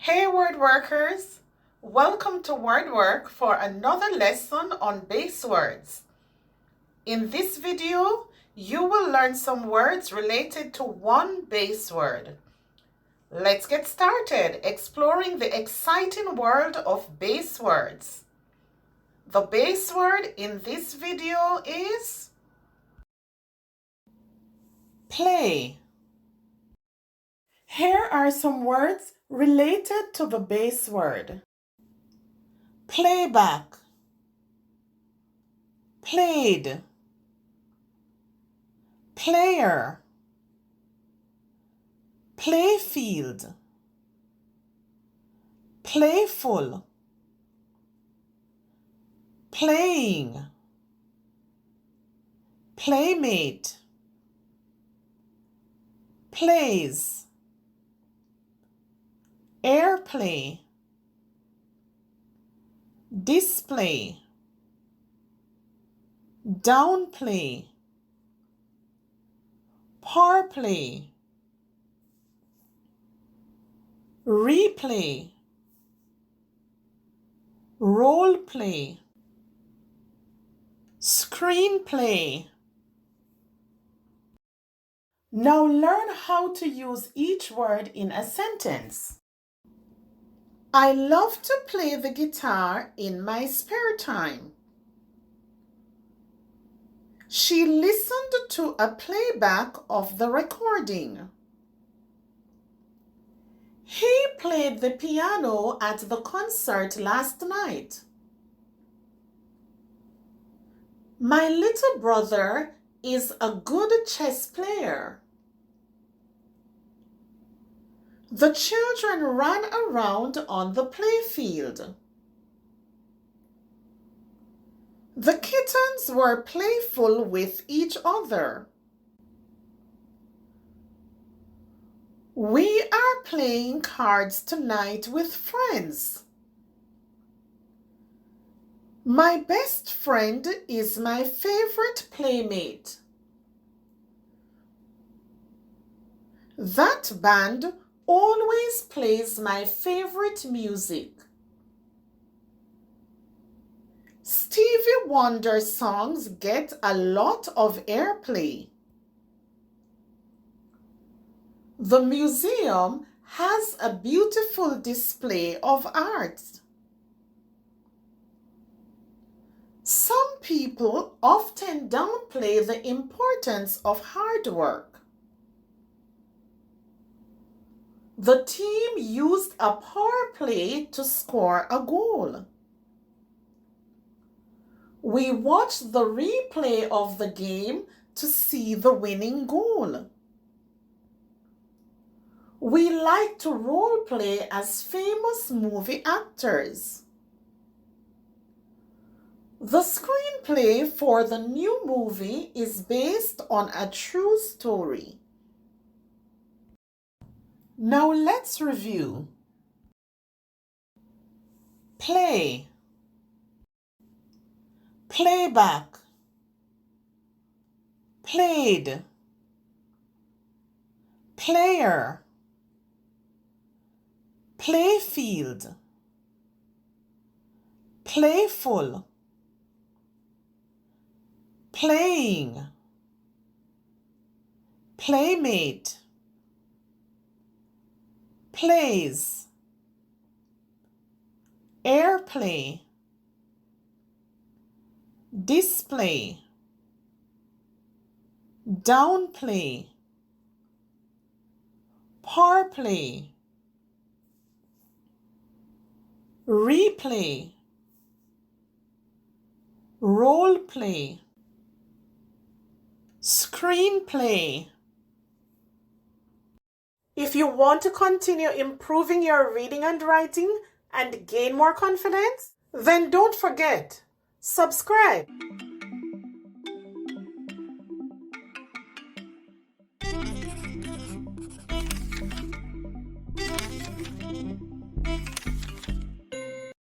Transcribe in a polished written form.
Hey word workers, welcome to WordWork for another lesson on base words. In this video, you will learn some words related to one base word. Let's get started exploring the exciting world of base words. The base word in this video is play. Here are some words related to the base word. Playback, played, player, playfield, playful, playing, playmate, plays, airplay, display, downplay, parplay, replay, roleplay, screenplay. Now learn how to use each word in a sentence. I love to play the guitar in my spare time. She listened to a playback of the recording. He played the piano at the concert last night. My little brother is a good chess player. The children ran around on the playfield. The kittens were playful with each other. We are playing cards tonight with friends. My best friend is my favorite playmate. That band always plays my favorite music. Stevie Wonder songs get a lot of airplay. The museum has a beautiful display of art. Some people often downplay the importance of hard work. The team used a power play to score a goal. We watched the replay of the game to see the winning goal. We like to role play as famous movie actors. The screenplay for the new movie is based on a true story. Now let's review. Play, playback, played, player, playfield, playful, playing, playmate, plays, airplay, display, downplay, parplay, replay, roleplay, screenplay. If you want to continue improving your reading and writing and gain more confidence, then don't forget, subscribe.